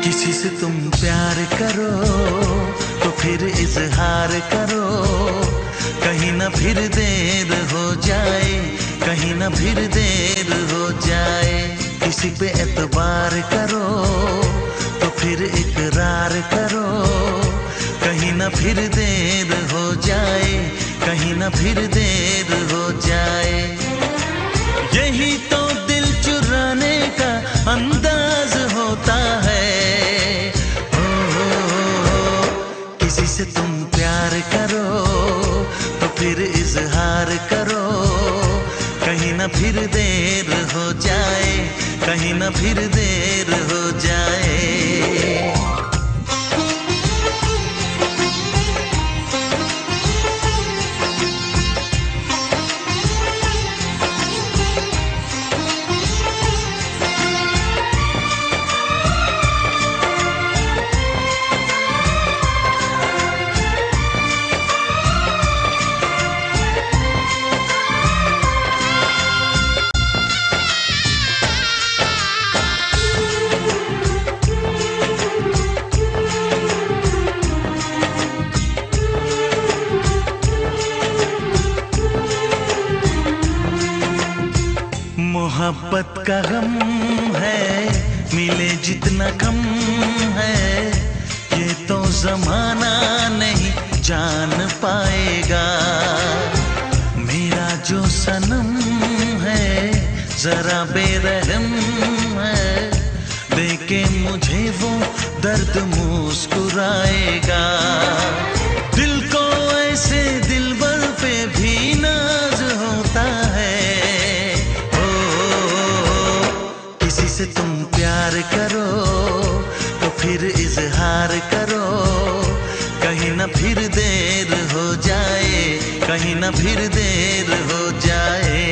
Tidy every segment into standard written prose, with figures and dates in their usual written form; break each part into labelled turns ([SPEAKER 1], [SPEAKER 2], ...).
[SPEAKER 1] किसी से तुम प्यार करो तो फिर इजहार करो, कहीं ना फिर देर हो जाए, कहीं ना फिर देर हो जाए। किसी पे एतबार करो तो फिर इकरार करो, कहीं ना फिर देर हो जाए, कहीं ना फिर देर हो जाए। यही तो दिल चुराने का अंदाज होता है। किसी से तुम प्यार करो तो फिर इजहार करो, कहीं ना फिर देर हो जाए, कहीं ना फिर देर हो जाए। मोहब्बत का गम है, मिले जितना कम है, ये तो जमाना नहीं जान पाएगा। मेरा जो सनम है जरा बेरहम है, देखे मुझे वो दर्द मुस्कुराएगा। दिल को ऐसे दिलबर पे भी नाज होता है। किसी से तुम प्यार करो तो फिर इजहार करो, कहीं ना फिर देर हो जाए, कहीं ना फिर देर हो जाए।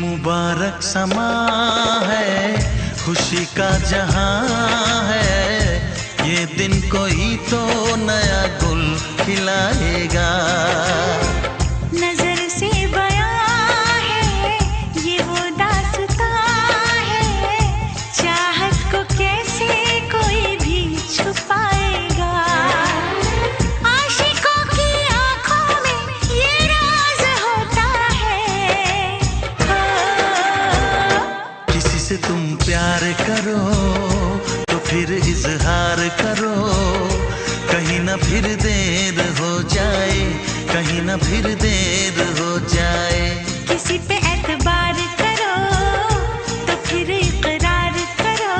[SPEAKER 1] मुबारक समा है, खुशी का जहां है, ये दिन कोई तो नया गुल खिलाएगा।
[SPEAKER 2] नजर से बयां है ये वो दास्तां है, चाहत को कैसे कोई भी छुपाएगा। आशिकों की आंखों में ये राज होता है।
[SPEAKER 1] किसी से तुम प्यार करो तो फिर इजहार करो, कहीं ना फिर देर हो जाए, कहीं ना फिर देर हो जाए।
[SPEAKER 2] किसी पे एतबार करो तो फिर इकरार करो,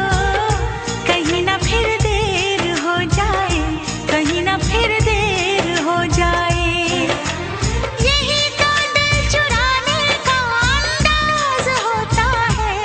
[SPEAKER 2] कहीं ना फिर देर हो जाए, कहीं ना फिर देर हो जाए। यही तो दिल चुराने का अंदाज होता है।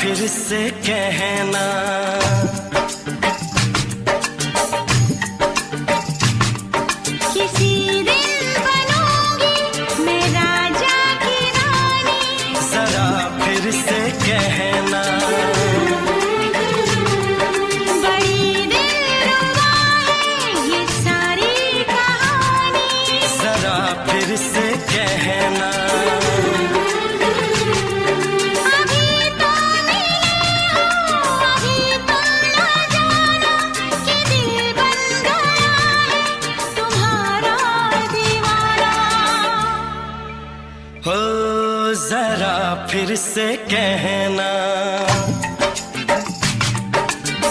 [SPEAKER 1] फिर से कहना,
[SPEAKER 2] किसी दिन बनूंगी मैं राजा की रानी।
[SPEAKER 1] जरा फिर से कहना,
[SPEAKER 2] बड़ी दिलरुबा है ये सारी कहानी।
[SPEAKER 1] जरा फिर से कहना,
[SPEAKER 2] अभी तो मिले हो, अभी तुम ना जाना कि दिल बन गया है तुम्हारा दीवाना।
[SPEAKER 1] हो जरा फिर से कहना,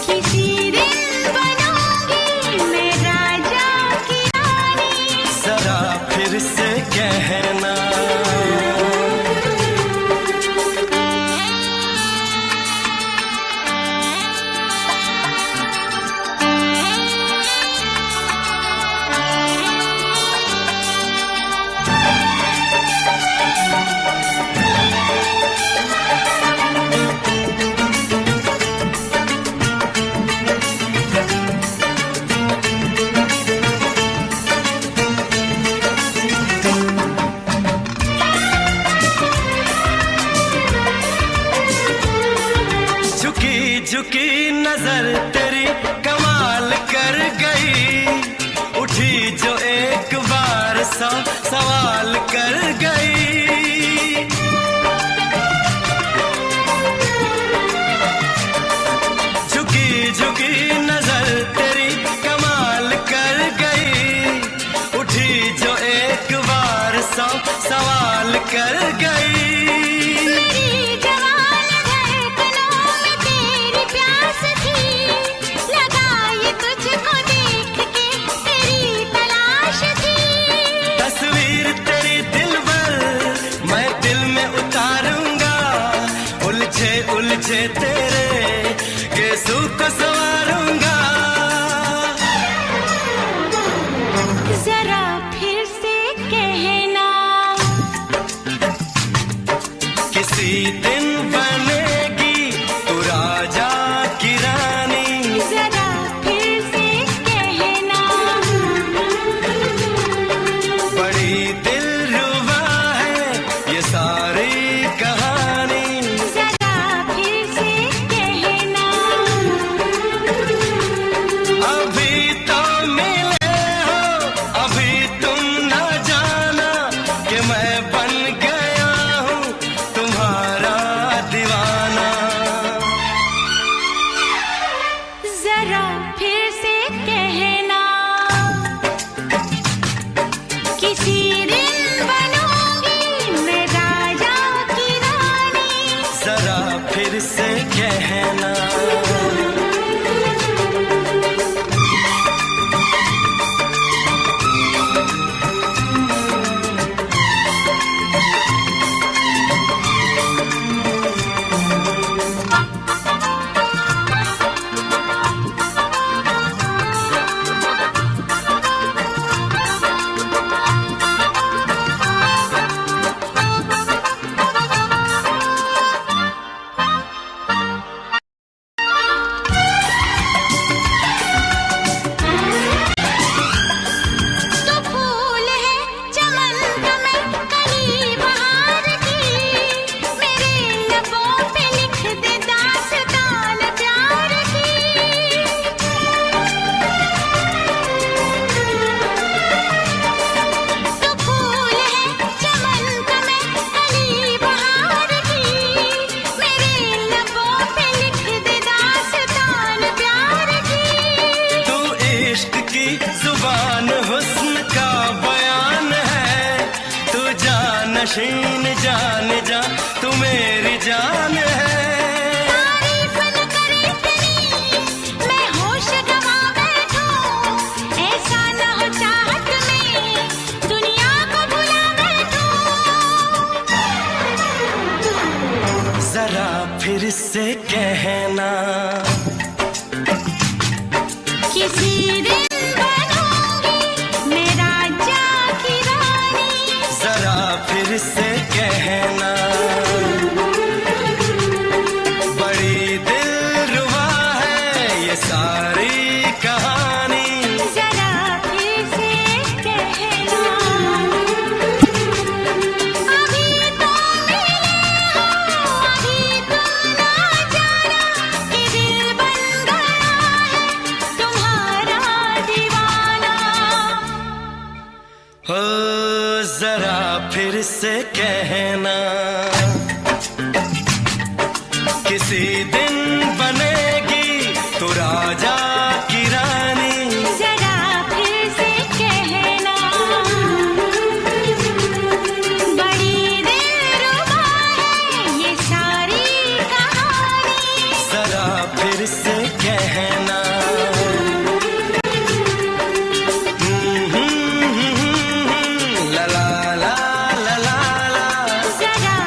[SPEAKER 2] किसी दिन बनूंगी मैं राजा की रानी।
[SPEAKER 1] जरा फिर से कहना, झुकी झुकी नजर तेरी कमाल कर गई, उठी जो एक बार सौ सवाल कर गई। झुकी झुकी नजर तेरी कमाल कर गई, उठी जो एक बार सौ सवाल कर गई।
[SPEAKER 2] मेरी जवान धड़कनों में तेरी प्यास थी, लगाई तुझको देख के तेरी तलाश थी।
[SPEAKER 1] तस्वीर तेरी दिलबर मैं दिल में उतारूंगा, उलझे उलझे तेरे गेसू को संवारूंगा।
[SPEAKER 2] जरा फिर से कहना,
[SPEAKER 1] किसी दिन बनेगी तू राजा की रानी।
[SPEAKER 2] जरा फिर से कहना,
[SPEAKER 1] बड़ी दिलरुबा है ये सारी कहानी।
[SPEAKER 2] जरा फिर से कहना,
[SPEAKER 1] अभी तो मिले हो, अभी तुम ना जाना कि मैं बन गया हूँ तुम्हारा दीवाना।
[SPEAKER 2] जरा फिर से कहना, किसी दिन बनूंगी मैं राजा की रानी।
[SPEAKER 1] जरा फिर से कहना,
[SPEAKER 2] तो फूल है चमन का मैं कली बहार की, मेरे लबों पे लिख दे दास्तान प्यार की। तो फूल है चमन का मैं कली बहार की, मेरे लबों पे लिख दे दास्तान प्यार की।
[SPEAKER 1] तू इश्क की जुबान हुस्न का बयान है, तू जानशीन जान जा तू मेरी जान है।
[SPEAKER 2] तारीफ न करे तेरी मैं होश गवा बैठूं, ऐसा न हो चाहत में दुनिया को भुला बैठूं।
[SPEAKER 1] जरा फिर से कहना,
[SPEAKER 2] किसी दिन बनूंगी मैं राजा की रानी।
[SPEAKER 1] जरा फिर से कहना, फिर से कहना, किसी दिन बनेगी तू राजा की रानी।
[SPEAKER 2] जरा फिर से कहना, बड़ी दिलरुबा है ये सारी कहानी।
[SPEAKER 1] जरा फिर से कहना, ला ला ला ला ला ला।
[SPEAKER 2] जरा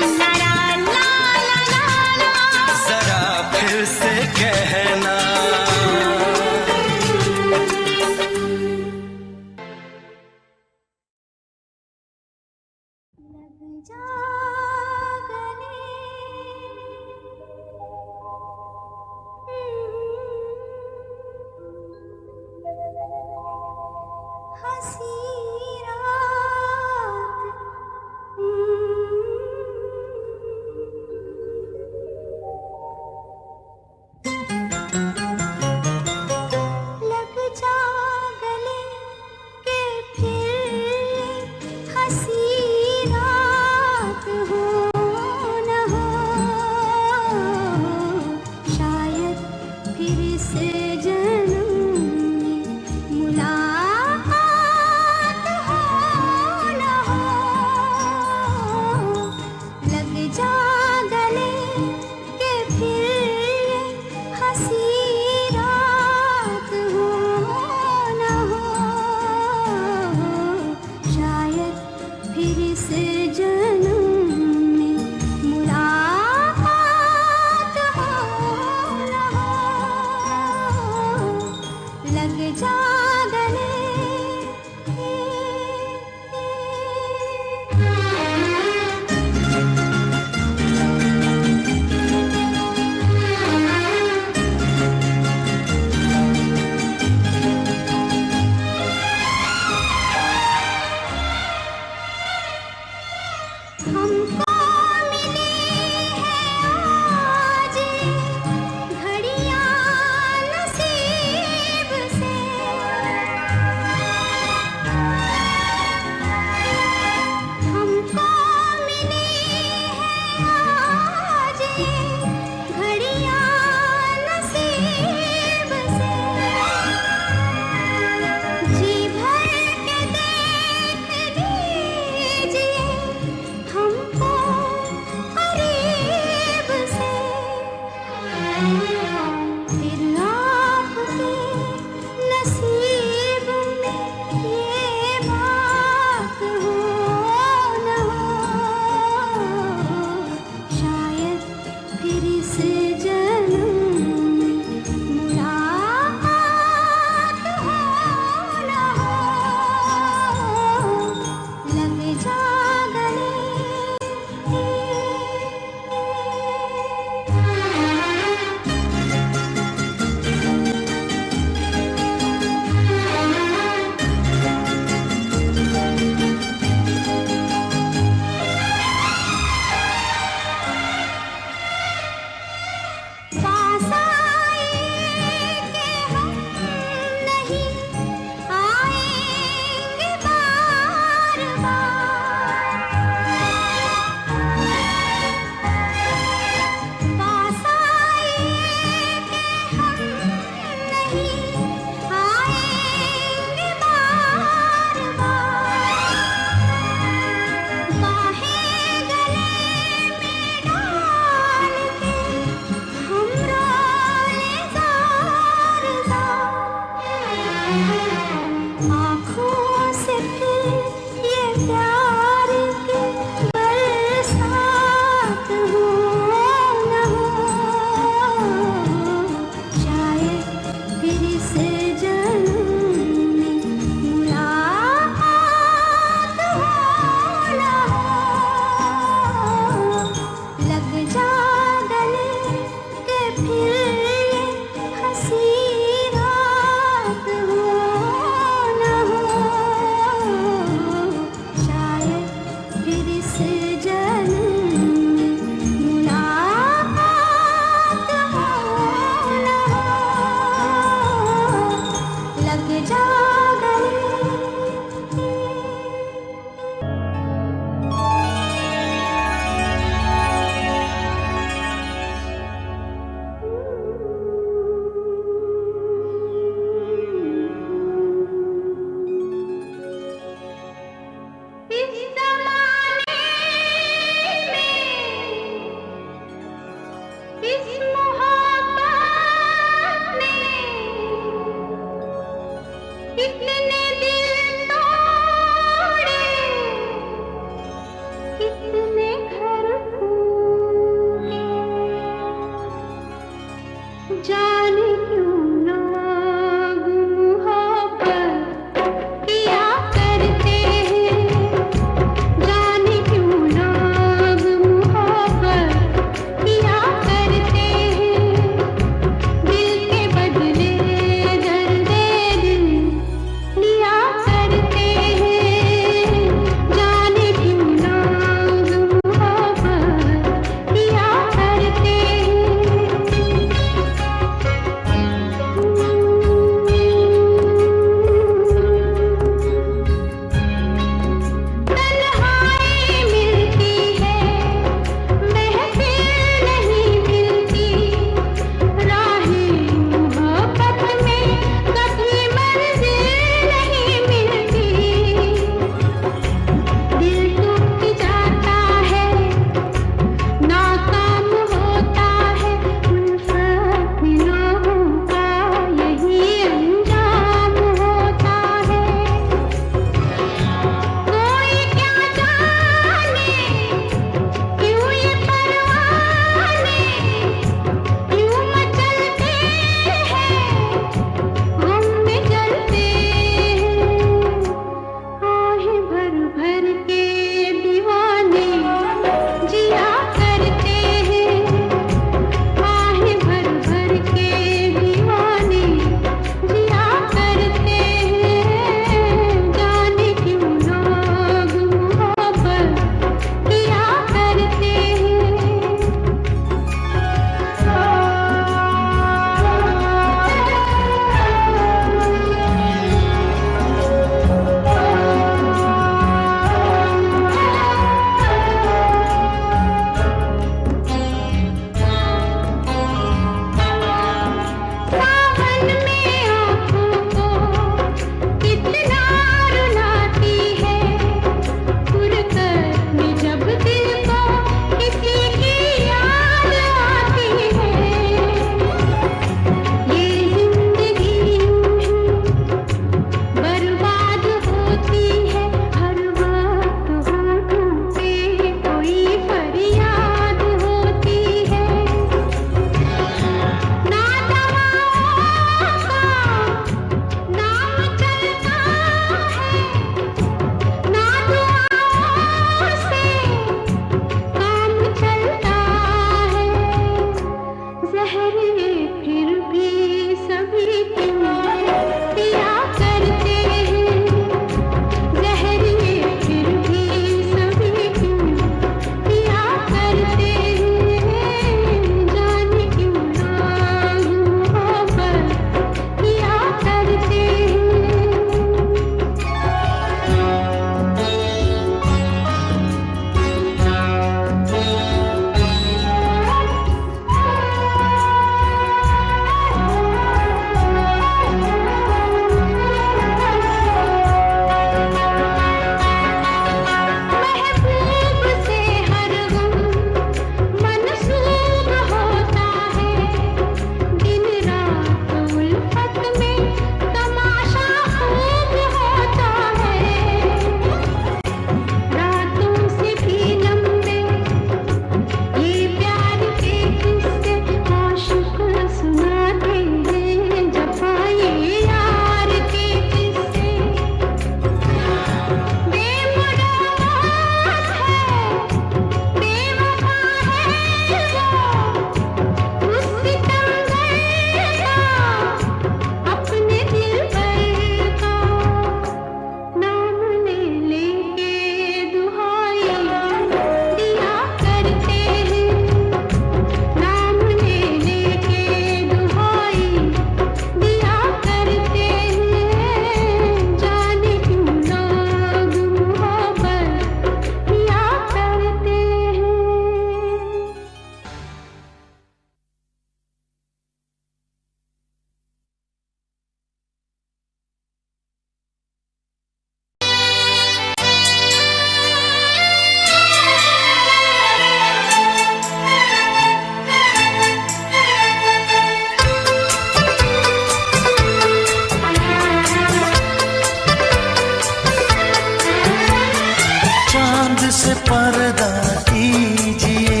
[SPEAKER 1] से पर्दा कीजिए,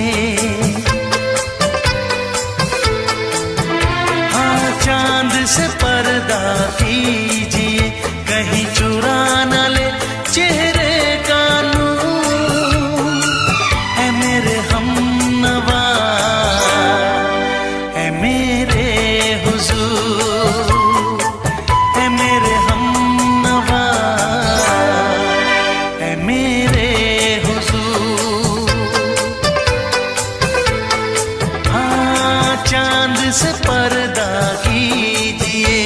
[SPEAKER 1] हाँ चांद से पर्दा कीजिए, कहीं चुरा न ले चेहरे का नूर। है मेरे हमनवा, है मेरे हुजूर, है मेरे हमनवा, है मेरे हुजूर। हाँ चांद से पर्दा कीजिए।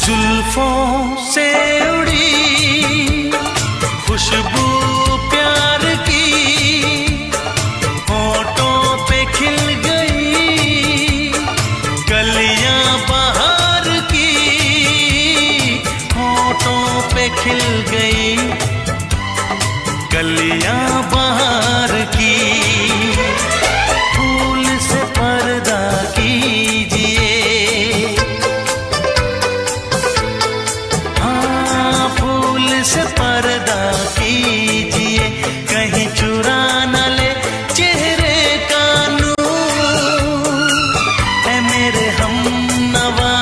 [SPEAKER 1] जुल्फों से उड़ी खुशबू प्यार की, होठों पे खिल गई कलियां बहार की, होठों पे खिल गई कलियां बहार की। फूल से पर्दा कीजिए, से पर्दा कीजिए, कहीं चुरा न ले चेहरे का नूर। है मेरे हमनवा,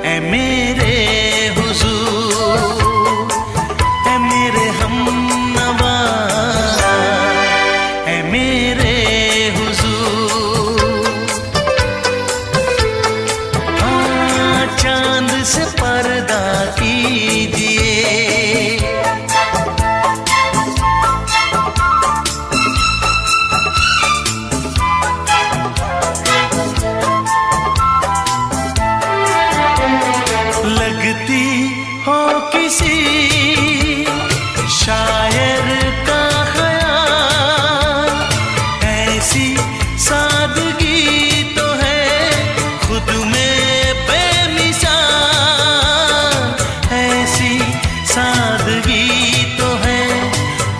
[SPEAKER 1] है मेरे हुजूर, है मेरे हमनवा, है मेरे हुजूर। हाँ चांद से पर्दा कीजिए। लगती हो किसी शायर का ख्याल, ऐसी सादगी तो है खुद में बेमिसाल, ऐसी सादगी तो है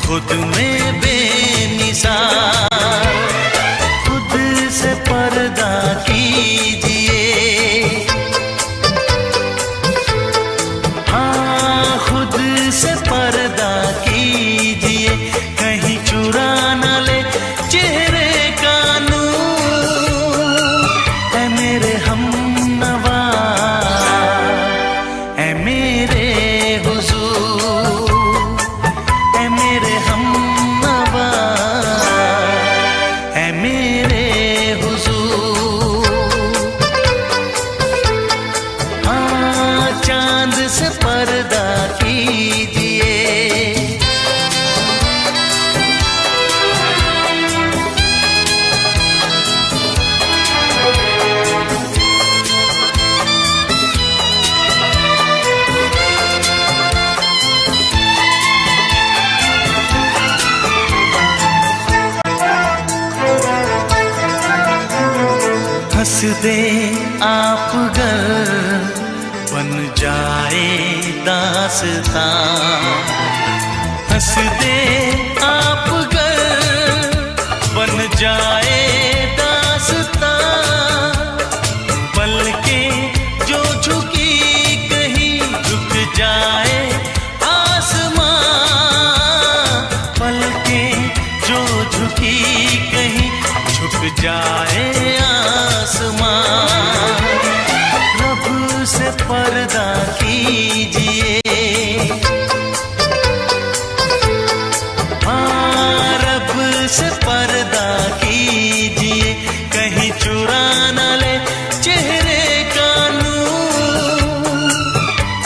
[SPEAKER 1] खुद में बेमिसाल। खुद से पर्दा कीजिए, हाँ खुद से पर्दा कीजिए, कहीं चुरा न ले चेहरे का नूर। है मेरे हमनवा, है मेरे हुजूर, है मेरे हमनवा, है मेरे हुजूर। हाँ चांद से पर्दा कीजिए। हंस दे आप गर बन जाए दास्तां, हंस दे आप गर बन जाए दास्तां। पलकें जो झुकी कहीं झुक जाए आसमां, पलकें जो झुकी कहीं झुक जाए आसमां। रब से पर्दा कीजिए, हाँ रब से पर्दा कीजिए, कहीं चुरा न ले चेहरे का नूर।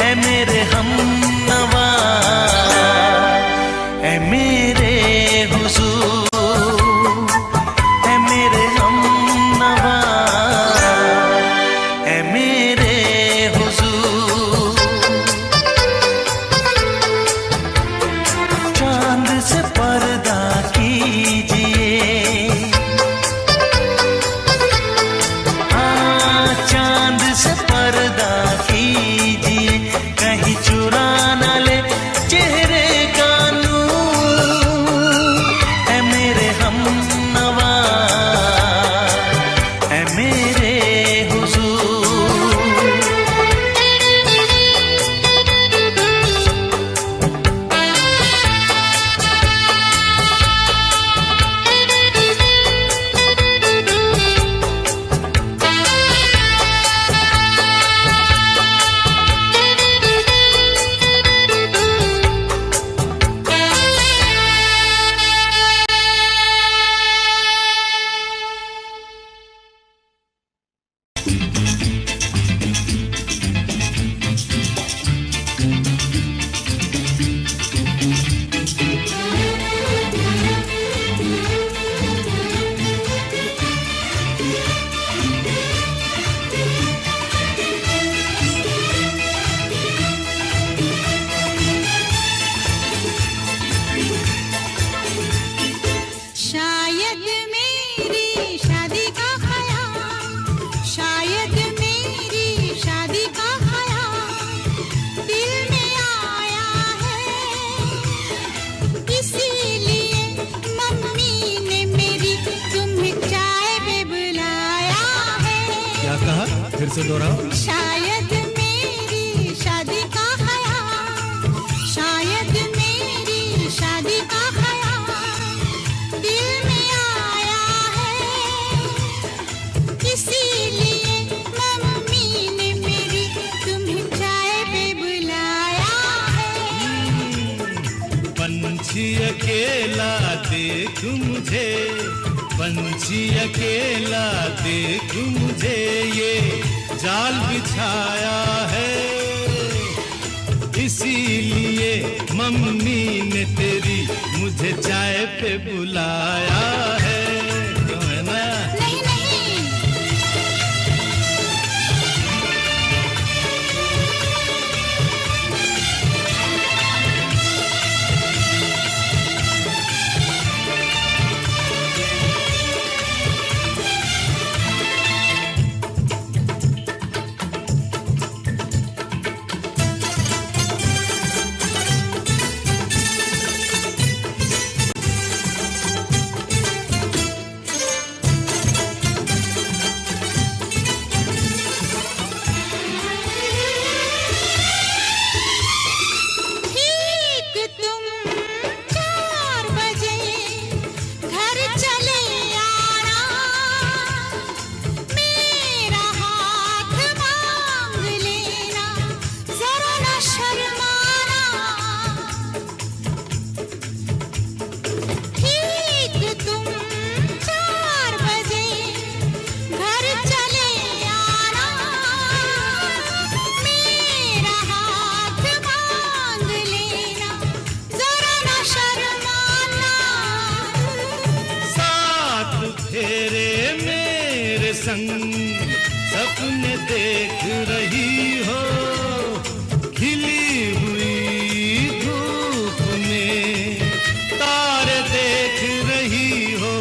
[SPEAKER 1] है मेरे हमनवा, है मेरे हुजूर, है मेरे हम
[SPEAKER 3] फिर से दोहराओ।
[SPEAKER 2] शायद मेरी शादी का ख्याल, शायद मेरी शादी का ख्याल दिल में आया है, इसीलिए मम्मी ने मेरी तुम्हें चाय पे बुलाया है।
[SPEAKER 1] पंछी अकेला देख मुझे, पंछी अकेला देख मुझे, ये जाल बिछाया है, इसीलिए मम्मी ने तेरी मुझे चाय पे बुलाया है। क्यों है ना?
[SPEAKER 2] नहीं नहीं, ठीक तुम 4 बजे घर चले आना, मेरा हाथ मांग लेना, जरा न शर्माना। ठीक तुम 4 बजे घर चले आना, मेरा हाथ मांग लेना, जरा न शर्माना।
[SPEAKER 1] साथ फेरे मेरे संग सपने देख रही हो, खिली हुई धूप में तारे देख रही हो।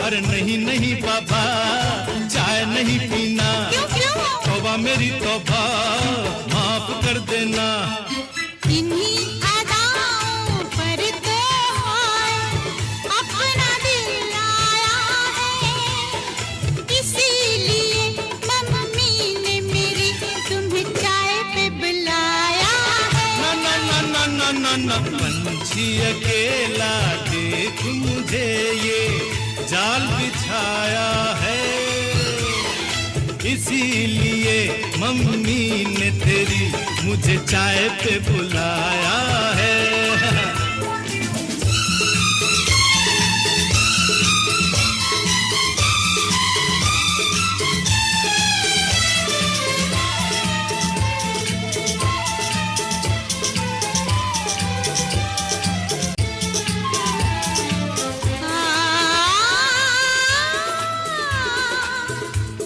[SPEAKER 1] अरे नहीं नहीं पापा, चाय नहीं पीना,
[SPEAKER 2] क्यों क्यों?
[SPEAKER 1] तौबा मेरी तौबा, माफ कर देना।
[SPEAKER 2] इन्हीं अदाओं पर तो है अपना दिल आया है, इसीलिए मम्मी ने मेरी तुम्हें चाय पे बुलाया है।
[SPEAKER 1] ना ना ना ना ना ना ना, पंछी अकेला देख मुझे, ये जाल बिछाया है, इसीलिए मम्मी ने तेरी मुझे चाय पे बुलाया है।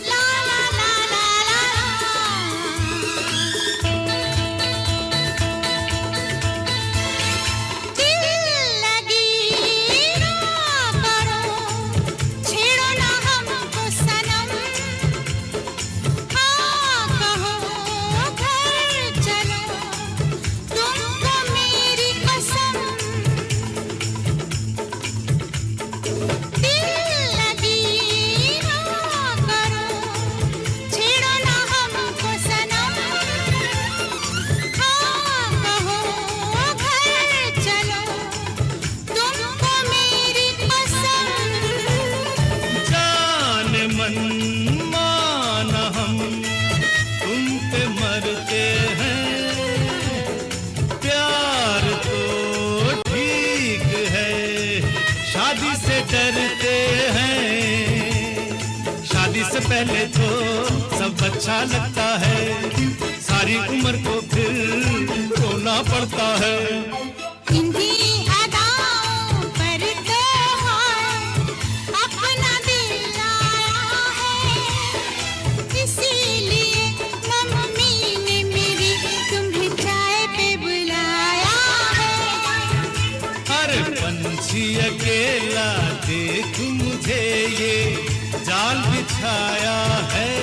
[SPEAKER 2] ला ला ला ला ला दिल लगी ना करो, छेड़ो ना हमको सनम, हाँ कहो घर चलो, तुमको मेरी कसम। दिल लगी ना करो, छेड़ो ना हमको सनम, हाँ कहो घर चलो, तुमको मेरी कसम।
[SPEAKER 1] जान मन माना हम तुम पे मरते हैं, प्यार तो ठीक है, शादी से डरते हैं। शादी से पहले तो सब अच्छा लगता है, सारी उम्र को फिर रोना पड़ता है।
[SPEAKER 2] इन्हीं अदाओं पर तो है अपना दिल आया है, इसीलिए मम्मी ने मेरी तुम्हें चाय पे बुलाया है।
[SPEAKER 1] अरे पंछी अकेला देख मुझे, ये जाल बिछाया है,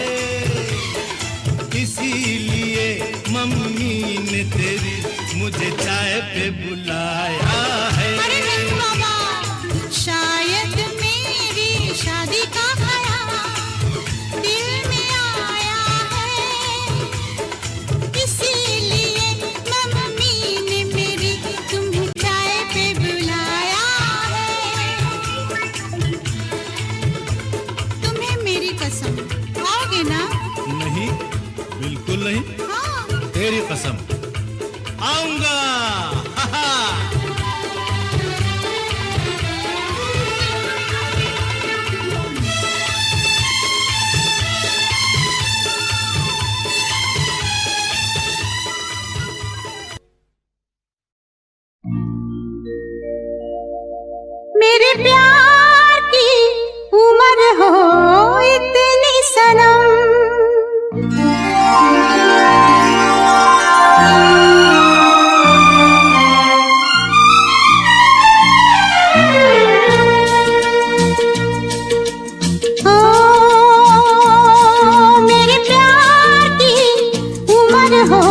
[SPEAKER 1] इसीलिए मम्मी ने तेरी मुझे चाय पे बुलाया है।
[SPEAKER 2] अरे नहीं बाबा, शायद मेरी शादी का ख्याल दिल में आया
[SPEAKER 3] कसम आऊंगा। हा हा।
[SPEAKER 2] मेरे प्यार की उम्र हो इतनी सनम, ओ मेरे प्यार की उम्र हो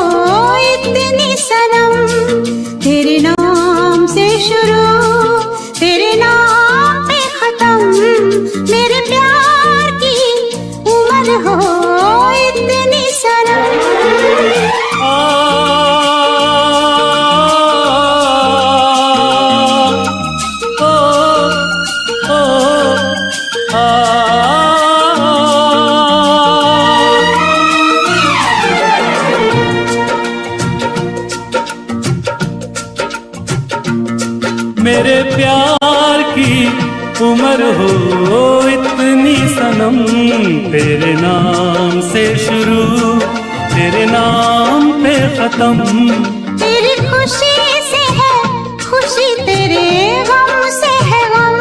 [SPEAKER 2] इतनी सनम, तेरे नाम से शुरू तेरे नाम पे खत्म, मेरे प्यार की उम्र हो इतनी सनम।
[SPEAKER 4] मेरे प्यार की उम्र हो इतनी सनम, तेरे नाम से शुरू तेरे नाम पे खत्म,
[SPEAKER 2] तेरी खुशी से है खुशी, तेरे गम से है गम,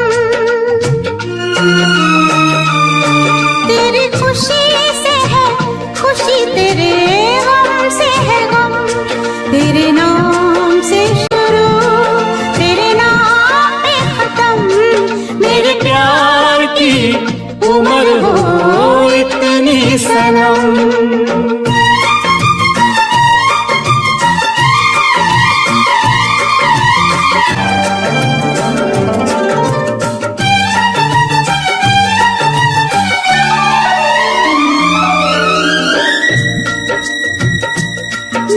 [SPEAKER 2] तेरी खुशी से है खुशी, तेरे गम से है गम, तेरे नाम से शुरू तेरे नाम पे खत्म, मेरे
[SPEAKER 4] प्यार की उम्र हो इतनी सनम।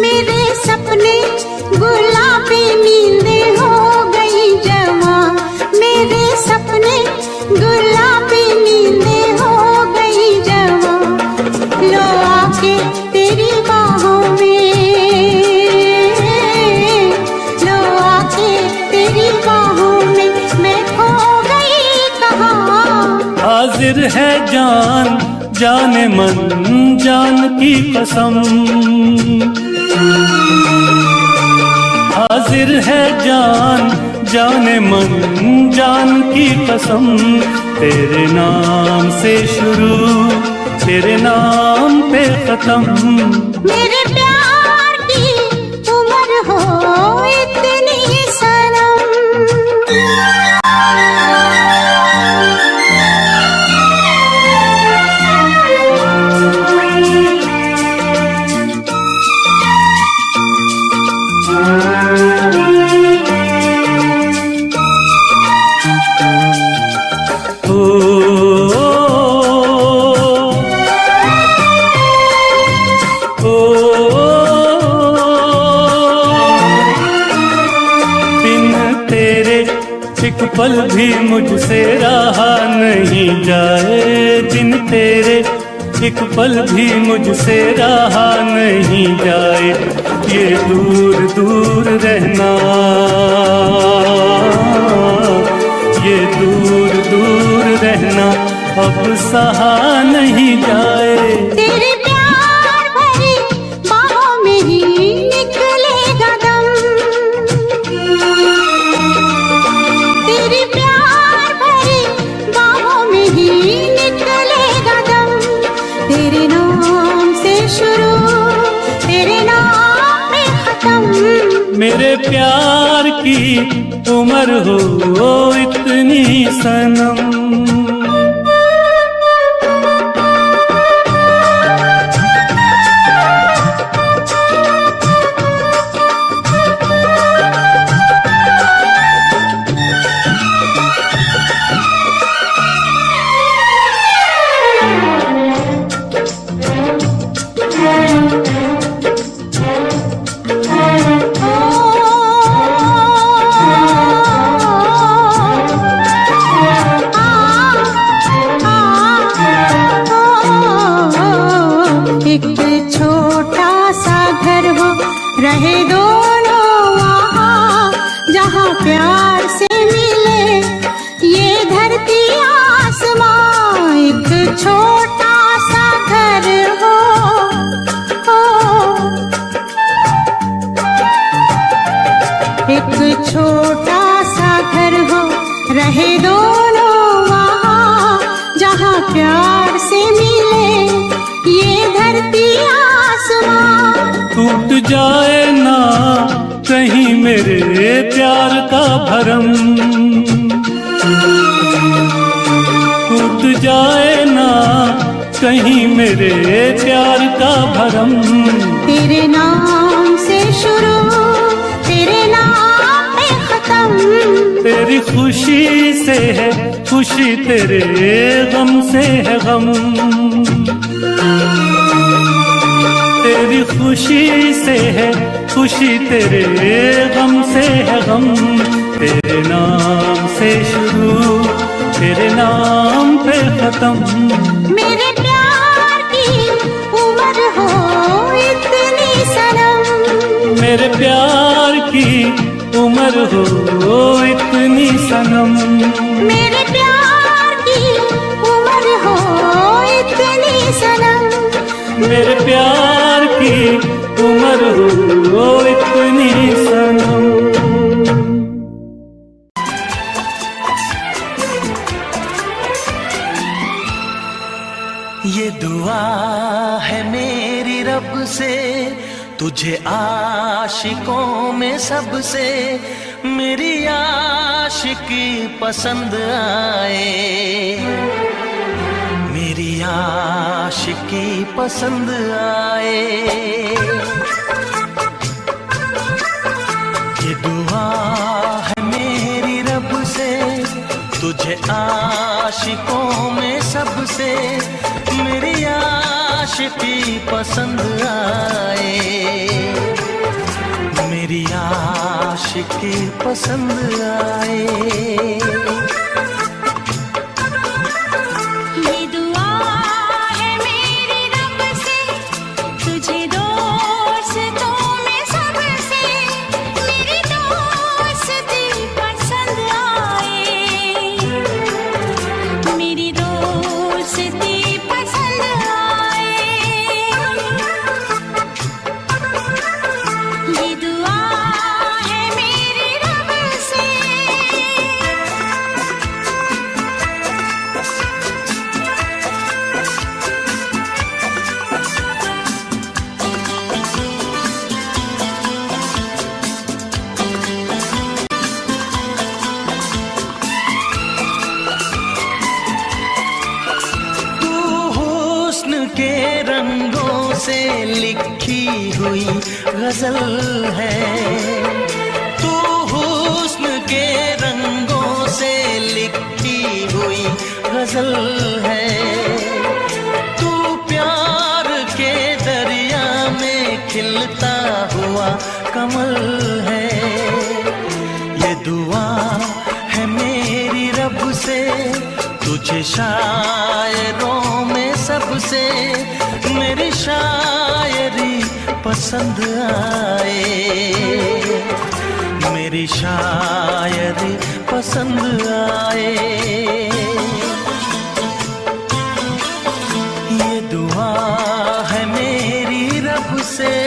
[SPEAKER 2] मेरे सपने गुलाबी नींदें हो गई जवा, मेरे सपने गुलाबी नींदें हो गई जवा, लो आके तेरी बाहों में, लो आके तेरी बाहों में, मैं खो गई कहाँ।
[SPEAKER 4] हाजिर है जान जाने मन जान की कसम, हाजिर है जान जाने मन जान की कसम, तेरे नाम से शुरू तेरे नाम पे खत्म,
[SPEAKER 2] मेरे प्यार की उम्र हो इतनी सनम।
[SPEAKER 4] एक पल भी मुझसे रहा नहीं जाए, दिन तेरे एक पल भी मुझसे रहा नहीं जाए, ये दूर दूर रहना, ये दूर दूर रहना अब सहा नहीं जाए।
[SPEAKER 2] तेरे प्यार भरी बाहों में ही निकलेगा दम, तेरे प्यार भरी बाहों में ही निकलेगा दम, तेरे नाम से शुरू तेरे नाम में खत्म,
[SPEAKER 4] मेरे प्यार की उम्र हो इतनी सनम।
[SPEAKER 2] आ छोटा सा घर हो, एक छोटा सा घर हो, रहे दोनों वहाँ जहाँ प्यार से मिले ये धरती आसमां।
[SPEAKER 4] टूट जाए ना कहीं मेरे प्यार का भरम, टूट जाए ना कहीं मेरे प्यार का भरम।
[SPEAKER 2] तेरे नाम से शुरू, तेरे नाम पे खत्म,
[SPEAKER 4] तेरी खुशी से है खुशी, तेरे गम से है गम। तेरी खुशी से है खुशी, तेरे गम से है गम। तेरे नाम से शुरू, तेरे नाम पे खत्म।
[SPEAKER 2] मेरे प्यार की उम्र हो इतनी सनम,
[SPEAKER 4] मेरे प्यार की उम्र हो इतनी सनम।
[SPEAKER 2] मेरे प्यार की उम्र हो इतनी सनम,
[SPEAKER 4] मेरे प्यार की उम्र हो इतनी सनम।
[SPEAKER 1] ये दुआ है मेरी रब से, तुझे आशिकों में सबसे मेरी आशिकी पसंद आए, मेरी आशिकी पसंद आए। ये दुआ है मेरी रब से, तुझे आशिकों में सबसे मेरी आशिकी पसंद आए, मेरी आशिकी पसंद आए।
[SPEAKER 2] ये दुआ है मेरी रब से, तुझे दोस्तों में सबसे मेरी दोस्ती पसंद आए, मेरी दोस्ती पसंद आए। ये दुआ है मेरी रब से।
[SPEAKER 1] तू हुस्न के रंगों से लिखी हुई गजल है, तू हुस्न के रंगों से लिखी हुई गजल है। तू प्यार के दरिया में खिलता हुआ कमल है। ये दुआ है मेरी रब से, तुझे शायरों में सबसे मेरी शायरी पसंद आए, मेरी शायरी पसंद आए। ये दुआ है मेरी रब से।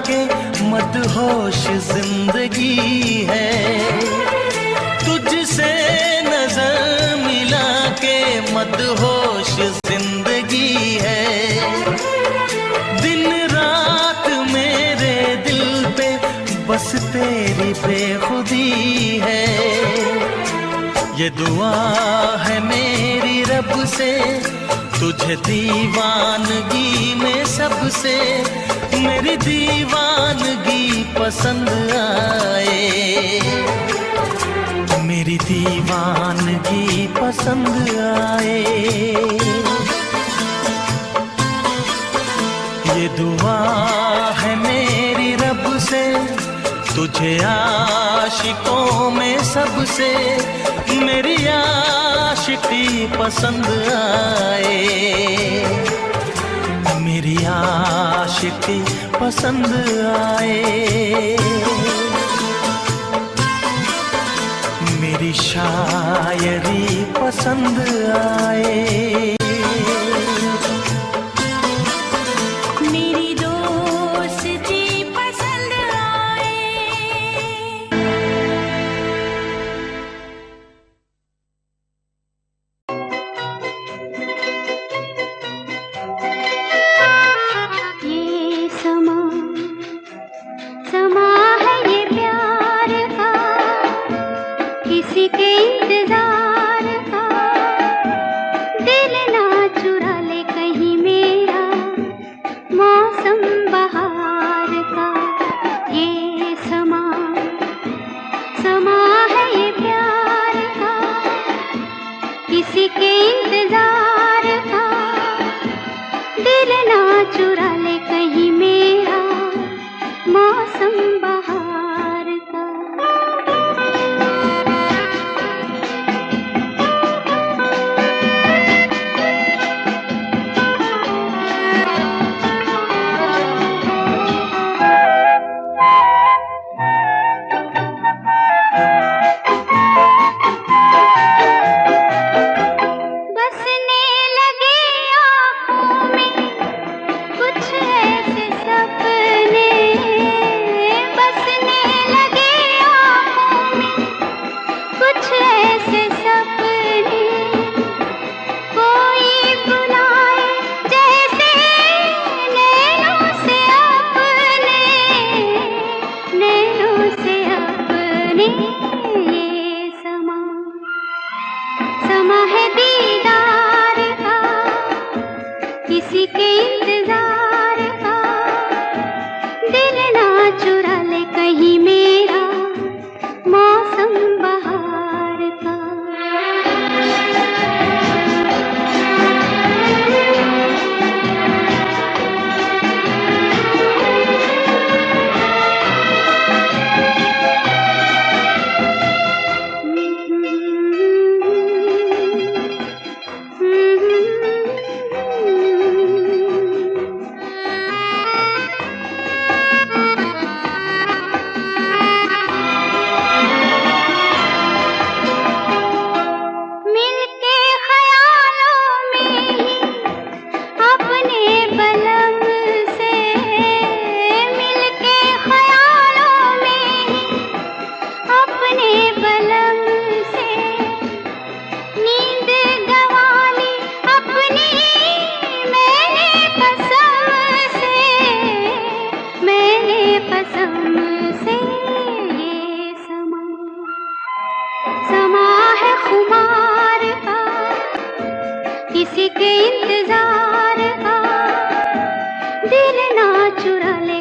[SPEAKER 1] के मदहोश जिंदगी है। तुझसे नजर मिला के मदहोश जिंदगी है। दिन रात मेरे दिल पे बस तेरी बेखुदी है। ये दुआ है मेरी रब से तुझे दीवानगी में सबसे मेरी दीवानगी पसंद आए। मेरी दीवानगी पसंद आए। ये दुआ है मेरी रब से तुझे आशिकों में सबसे मेरी आशिकी पसंद आए। मेरी आशिकी पसंद आए। मेरी शायरी पसंद आए।
[SPEAKER 2] मेरी दोस्ती पसंद आए। ये समा समा है ये प्यार का, किसी के इंतजार का। दिल ना चुरा ले कहीं मेरा मौसम बहार का। ये समा समा है ये प्यार का, किसी के इंतजार का। दिल ना चुरा ले कहीं मेरा मौसम बहार का। बसने लगे आँखों में कुछ ऐसे सपने। बसने लगे आँखों में कुछ ऐसे सपने। कोई बुलाए जैसे नैनों से अपने, नैनों से अपने। ये समा समा है दीदार का, किसी के इंतजार का। दिल ना चुरा ले कहीं मेरा मौसम बहार का। मिलके ख्यालों में ही अपने बलम से, मिलके ख्यालों में ही अपने बलम से। नींद गंवा ली अपनी मैंने कसम से, मैंने कसम से। ये समा समा है खुमार का, किसी के इंतजार का। दिल ना चुरा ले